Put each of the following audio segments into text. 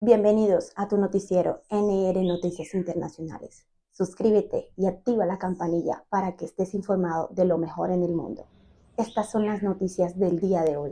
Bienvenidos a tu noticiero NR Noticias Internacionales. Suscríbete y activa la campanilla para que estés informado de lo mejor en el mundo. Estas son las noticias del día de hoy.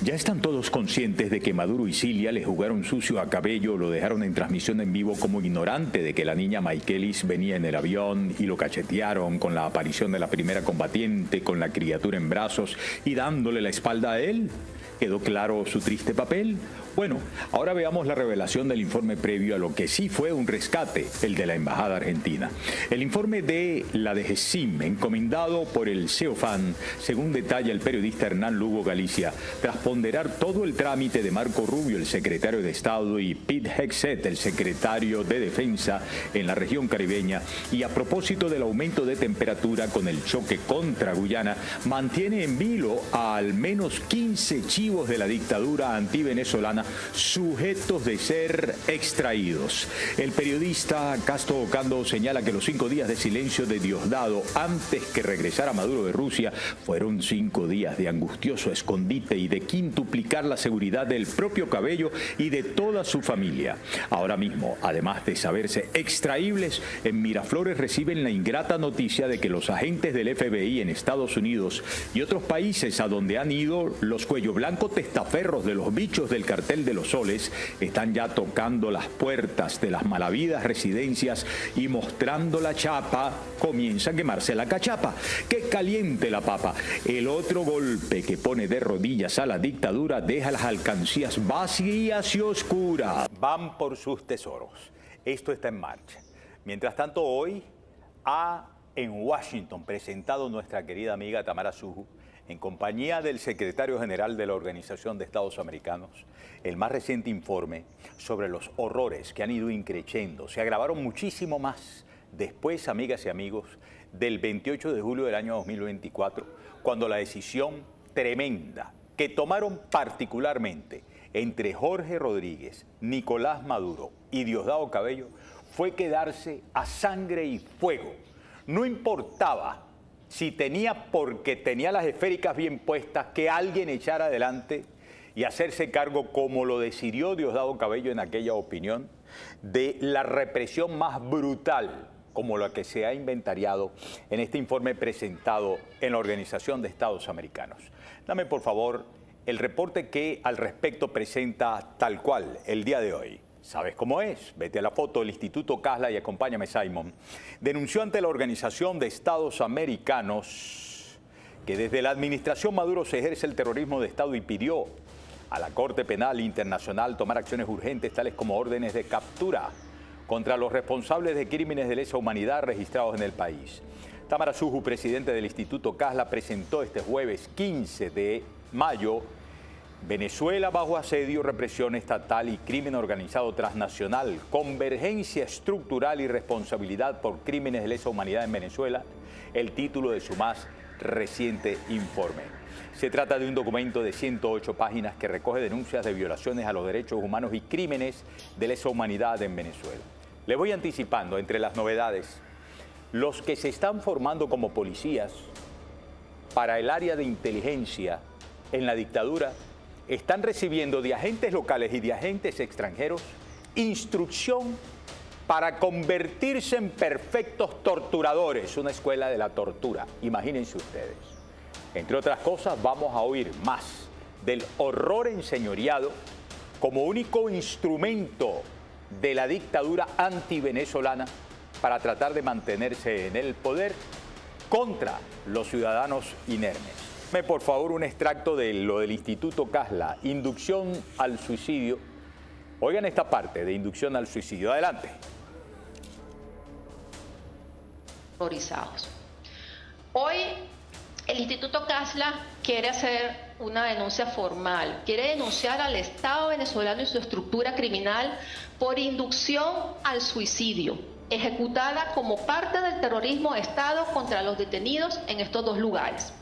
Ya están todos conscientes de que Maduro y Cilia le jugaron sucio a Cabello, lo dejaron en transmisión en vivo como ignorante de que la niña Michaelis venía en el avión y lo cachetearon con la aparición de la primera combatiente con la criatura en brazos y dándole la espalda a él. ¿Quedó claro su triste papel? Bueno, ahora veamos la revelación del informe previo a lo que sí fue un rescate, el de la Embajada Argentina. El informe de la DGCIM, encomendado por el CEOFAN, según detalla el periodista Hernán Lugo Galicia, tras ponderar todo el trámite de Marco Rubio, el secretario de Estado, y Pete Hegseth, el secretario de Defensa en la región caribeña, y a propósito del aumento de temperatura con el choque contra Guyana, mantiene en vilo a al menos 15 chivos de la dictadura antivenezolana sujetos de ser extraídos. El periodista Casto Ocando señala que los 5 días de silencio de Diosdado antes que regresara Maduro de Rusia fueron 5 días de angustioso escondite y de quintuplicar la seguridad del propio Cabello y de toda su familia. Ahora mismo, además de saberse extraíbles, en Miraflores reciben la ingrata noticia de que los agentes del FBI en Estados Unidos y otros países a donde han ido los cuello blanco testaferros de los bichos del cartel de los soles están ya tocando las puertas de las malavidas residencias y mostrando la chapa, comienza a quemarse la cachapa. ¡Qué caliente la papa! El otro golpe que pone de rodillas a la dictadura deja las alcancías vacías y oscuras. Van por sus tesoros. Esto está en marcha. Mientras tanto, hoy en Washington presentado nuestra querida amiga Tamara Suju, en compañía del secretario general de la Organización de Estados Americanos, el más reciente informe sobre los horrores que han ido increciendo. Se agravaron muchísimo más después, amigas y amigos, del 28 de julio del año 2024, cuando la decisión tremenda que tomaron particularmente entre Jorge Rodríguez, Nicolás Maduro y Diosdado Cabello fue quedarse a sangre y fuego. No importaba si tenía, porque tenía las esféricas bien puestas, que alguien echara adelante y hacerse cargo, como lo decidió Diosdado Cabello en aquella opinión, de la represión más brutal, como la que se ha inventariado en este informe presentado en la Organización de Estados Americanos. Dame, por favor, el reporte que al respecto presenta tal cual el día de hoy. ¿Sabes cómo es? Vete a la foto del Instituto Casla y acompáñame, Simon. Denunció ante la Organización de Estados Americanos que desde la administración Maduro se ejerce el terrorismo de Estado y pidió a la Corte Penal Internacional tomar acciones urgentes tales como órdenes de captura contra los responsables de crímenes de lesa humanidad registrados en el país. Tamara Suju, presidente del Instituto Casla, presentó este jueves 15 de mayo Venezuela bajo asedio, represión estatal y crimen organizado transnacional, convergencia estructural y responsabilidad por crímenes de lesa humanidad en Venezuela, el título de su más reciente informe. Se trata de un documento de 108 páginas que recoge denuncias de violaciones a los derechos humanos y crímenes de lesa humanidad en Venezuela. Les voy anticipando entre las novedades: los que se están formando como policías para el área de inteligencia en la dictadura están recibiendo de agentes locales y de agentes extranjeros instrucción para convertirse en perfectos torturadores, una escuela de la tortura, imagínense ustedes. Entre otras cosas, vamos a oír más del horror enseñoreado como único instrumento de la dictadura antivenezolana para tratar de mantenerse en el poder contra los ciudadanos inermes. Por favor, un extracto de lo del Instituto Casla, inducción al suicidio. Oigan esta parte de inducción al suicidio. Adelante. Hoy el Instituto Casla quiere hacer una denuncia formal, quiere denunciar al Estado venezolano y su estructura criminal por inducción al suicidio, ejecutada como parte del terrorismo de Estado contra los detenidos en estos dos lugares.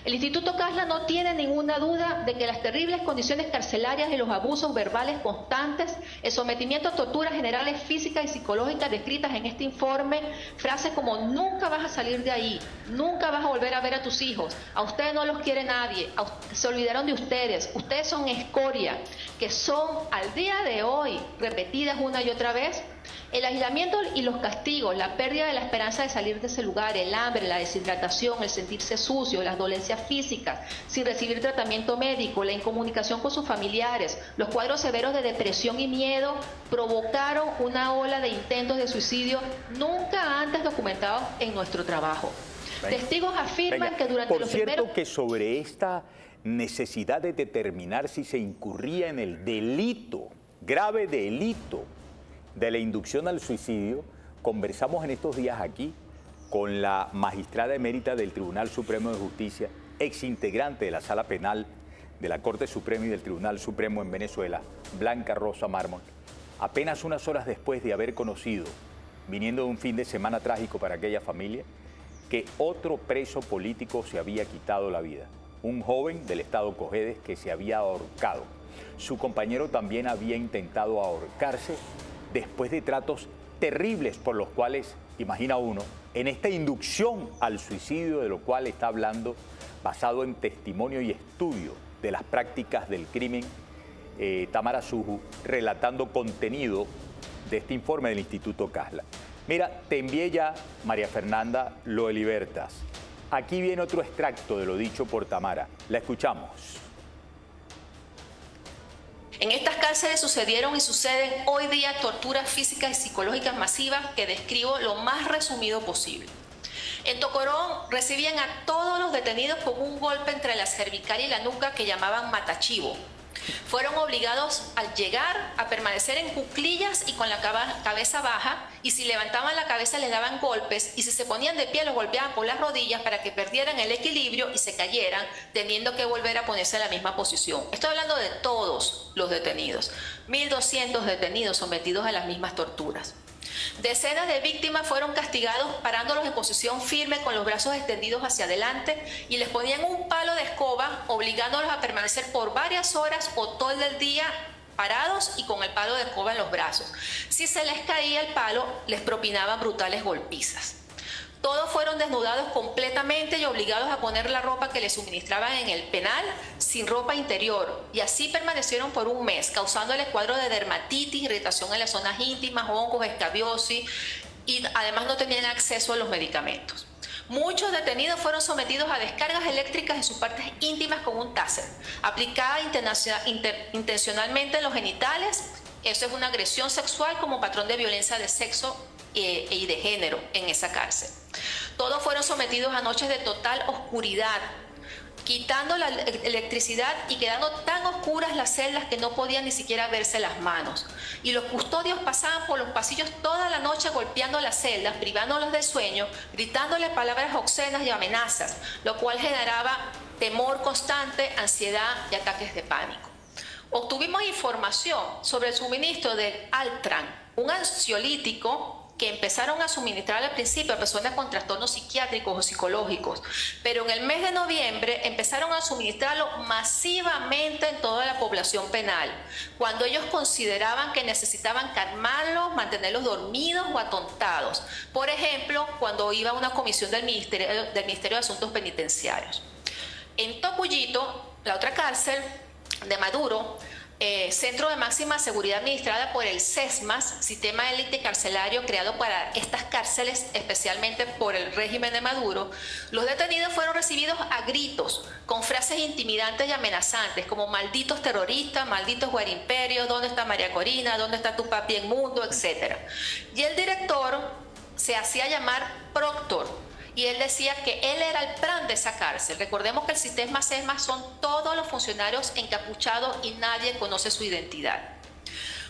El Instituto Casla no tiene ninguna duda de que las terribles condiciones carcelarias y los abusos verbales constantes, el sometimiento a torturas generales físicas y psicológicas descritas en este informe, frases como "nunca vas a salir de ahí", Nunca vas a volver a ver a tus hijos. A ustedes no los quiere nadie. Se olvidaron de ustedes. Ustedes son escoria, que son al día de hoy repetidas una y otra vez. El aislamiento y los castigos, la pérdida de la esperanza de salir de ese lugar, el hambre, la deshidratación, el sentirse sucio, las dolencias físicas, sin recibir tratamiento médico, la incomunicación con sus familiares, los cuadros severos de depresión y miedo provocaron una ola de intentos de suicidio nunca antes documentados en nuestro trabajo. Testigos afirman que durante los primeros... Por cierto que sobre esta necesidad de determinar si se incurría en el delito, grave delito, de la inducción al suicidio, conversamos en estos días aquí con la magistrada emérita del Tribunal Supremo de Justicia, exintegrante de la Sala Penal de la Corte Suprema y del Tribunal Supremo en Venezuela, Blanca Rosa Mármol, apenas unas horas después de haber conocido, viniendo de un fin de semana trágico para aquella familia, que otro preso político se había quitado la vida, un joven del estado Cojedes que se había ahorcado. Su compañero también había intentado ahorcarse después de tratos terribles por los cuales, imagina uno, en esta inducción al suicidio de lo cual está hablando, basado en testimonio y estudio de las prácticas del crimen, Tamara Suju, relatando contenido de este informe del Instituto Casla. Mira, te envié ya, María Fernanda, lo de Libertas. Aquí viene otro extracto de lo dicho por Tamara. La escuchamos. En estas cárceles sucedieron y suceden hoy día torturas físicas y psicológicas masivas que describo lo más resumido posible. En Tocorón recibían a todos los detenidos con un golpe entre la cervical y la nuca que llamaban matachivo. Fueron obligados al llegar a permanecer en cuclillas y con la cabeza baja, y si levantaban la cabeza les daban golpes, y si se ponían de pie los golpeaban por las rodillas para que perdieran el equilibrio y se cayeran, teniendo que volver a ponerse en la misma posición. Estoy hablando de todos los detenidos, 1.200 detenidos sometidos a las mismas torturas. Decenas de víctimas fueron castigados parándolos en posición firme con los brazos extendidos hacia adelante y les ponían un palo de escoba obligándolos a permanecer por varias horas o todo el día parados y con el palo de escoba en los brazos. Si se les caía el palo, les propinaban brutales golpizas. Todos fueron desnudados completamente y obligados a poner la ropa que les suministraban en el penal sin ropa interior, y así permanecieron por un mes, causándoles cuadros de dermatitis, irritación en las zonas íntimas, hongos, escabiosis, y además no tenían acceso a los medicamentos. Muchos detenidos fueron sometidos a descargas eléctricas en sus partes íntimas con un táser, aplicada intencionalmente en los genitales. Eso es una agresión sexual como patrón de violencia de sexo y de género en esa cárcel. Todos fueron sometidos a noches de total oscuridad, quitando la electricidad y quedando tan oscuras las celdas que no podían ni siquiera verse las manos. Y los custodios pasaban por los pasillos toda la noche golpeando las celdas, privándolos del sueño, gritándoles palabras obscenas y amenazas, lo cual generaba temor constante, ansiedad y ataques de pánico. Obtuvimos información sobre el suministro del Altran, un ansiolítico que empezaron a suministrar al principio a personas con trastornos psiquiátricos o psicológicos, pero en el mes de noviembre empezaron a suministrarlo masivamente en toda la población penal, cuando ellos consideraban que necesitaban calmarlos, mantenerlos dormidos o atontados. Por ejemplo, cuando iba a una comisión del Ministerio de Asuntos Penitenciarios. En Tocuyito, la otra cárcel de Maduro, centro de máxima seguridad administrada por el SESMAS, sistema de élite carcelario creado para estas cárceles, especialmente por el régimen de Maduro, los detenidos fueron recibidos a gritos, con frases intimidantes y amenazantes, como malditos terroristas, malditos guarimperios, ¿dónde está María Corina? ¿Dónde está tu papi en mundo? Etcétera. Y el director se hacía llamar Proctor, y él decía que él era el PRAN de esa cárcel. Recordemos que el sistema SESMAS son todos los funcionarios encapuchados y nadie conoce su identidad.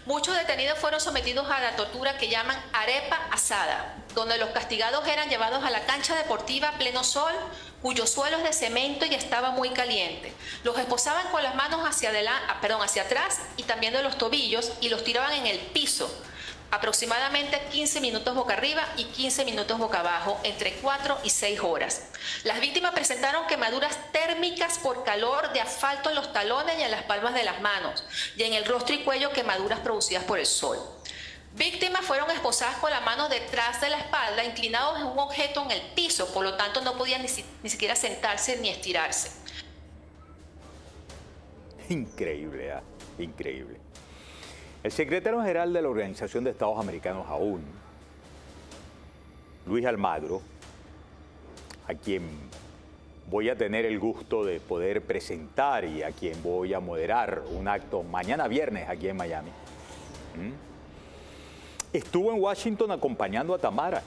Muchos detenidos fueron sometidos a la tortura que llaman arepa asada, donde los castigados eran llevados a la cancha deportiva a pleno sol, cuyo suelo es de cemento y estaba muy caliente. Los esposaban con las manos hacia atrás y también de los tobillos, y los tiraban en el piso, aproximadamente 15 minutos boca arriba y 15 minutos boca abajo, entre 4 y 6 horas. Las víctimas presentaron quemaduras térmicas por calor de asfalto en los talones y en las palmas de las manos, y en el rostro y cuello quemaduras producidas por el sol. Víctimas fueron esposadas con las manos detrás de la espalda, inclinados en un objeto en el piso, por lo tanto no podían ni siquiera sentarse ni estirarse. Increíble, ¿eh? Increíble. El secretario general de la Organización de Estados Americanos aún, Luis Almagro, a quien voy a tener el gusto de poder presentar y a quien voy a moderar un acto mañana viernes aquí en Miami, estuvo en Washington acompañando a Tamara.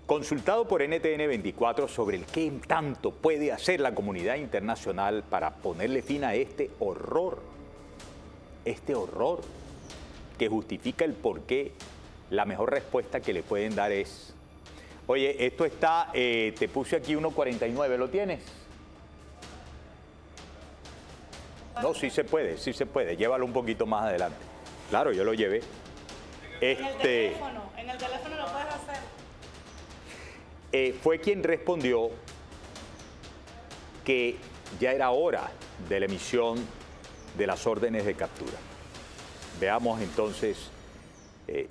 Consultado por NTN 24 sobre el qué tanto puede hacer la comunidad internacional para ponerle fin a este horror que justifica el por qué, la mejor respuesta que le pueden dar es: oye, esto está, te puse aquí 1.49, ¿lo tienes? No, sí se puede, llévalo un poquito más adelante. Claro, yo lo llevé. En el teléfono lo puedes hacer. Fue quien respondió que ya era hora de la emisión de las órdenes de captura. Veamos entonces,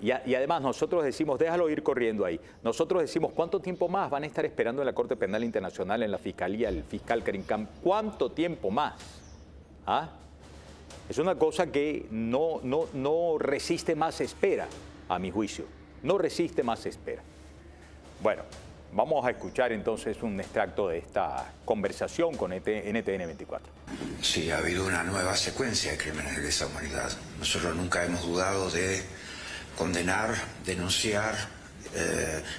y además nosotros decimos, déjalo ir corriendo ahí. Nosotros decimos, ¿cuánto tiempo más van a estar esperando en la Corte Penal Internacional, en la Fiscalía, el fiscal Karim Khan? ¿Cuánto tiempo más? ¿Ah? Es una cosa que no resiste más espera, a mi juicio. No resiste más espera. Bueno, vamos a escuchar entonces un extracto de esta conversación con NTN 24. Sí, ha habido una nueva secuencia de crímenes de lesa humanidad. Nosotros nunca hemos dudado de condenar, denunciar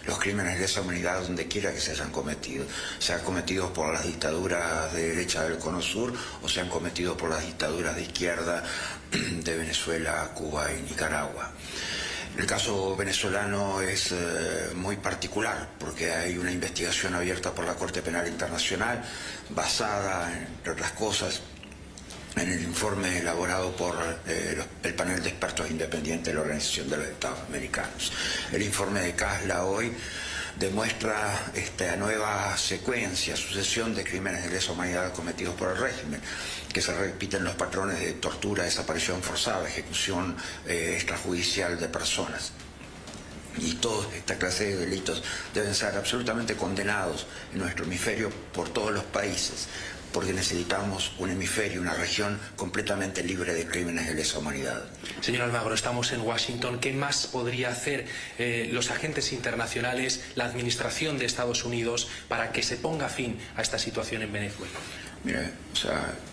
los crímenes de lesa humanidad donde quiera que se hayan cometido. Sean cometidos por las dictaduras de derecha del Cono Sur o sean cometidos por las dictaduras de izquierda de Venezuela, Cuba y Nicaragua. El caso venezolano es muy particular porque hay una investigación abierta por la Corte Penal Internacional basada, entre otras cosas, en el informe elaborado por el panel de expertos independientes de la Organización de los Estados Americanos. El informe de Casla hoy demuestra esta nueva sucesión de crímenes de lesa humanidad cometidos por el régimen, que se repiten los patrones de tortura, desaparición forzada, ejecución extrajudicial de personas. Y toda esta clase de delitos deben ser absolutamente condenados en nuestro hemisferio por todos los países, porque necesitamos un hemisferio, una región completamente libre de crímenes de lesa humanidad. Señor Almagro, estamos en Washington. ¿Qué más podría hacer los agentes internacionales, la administración de Estados Unidos, para que se ponga fin a esta situación en Venezuela? Mire,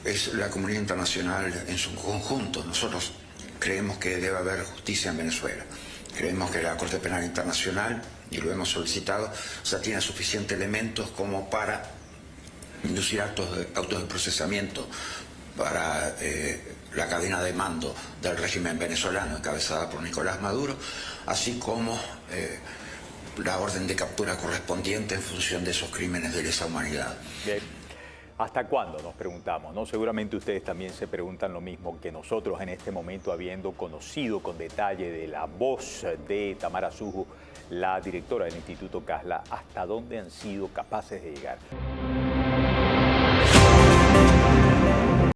es la comunidad internacional en su conjunto. Nosotros creemos que debe haber justicia en Venezuela. Creemos que la Corte Penal Internacional, y lo hemos solicitado, tiene suficientes elementos como para inducir autos de procesamiento para la cadena de mando del régimen venezolano encabezada por Nicolás Maduro, así como la orden de captura correspondiente en función de esos crímenes de lesa humanidad. Bien. ¿Hasta cuándo? Nos preguntamos, ¿no? Seguramente ustedes también se preguntan lo mismo que nosotros en este momento, habiendo conocido con detalle de la voz de Tamara Suju, la directora del Instituto Casla, hasta dónde han sido capaces de llegar.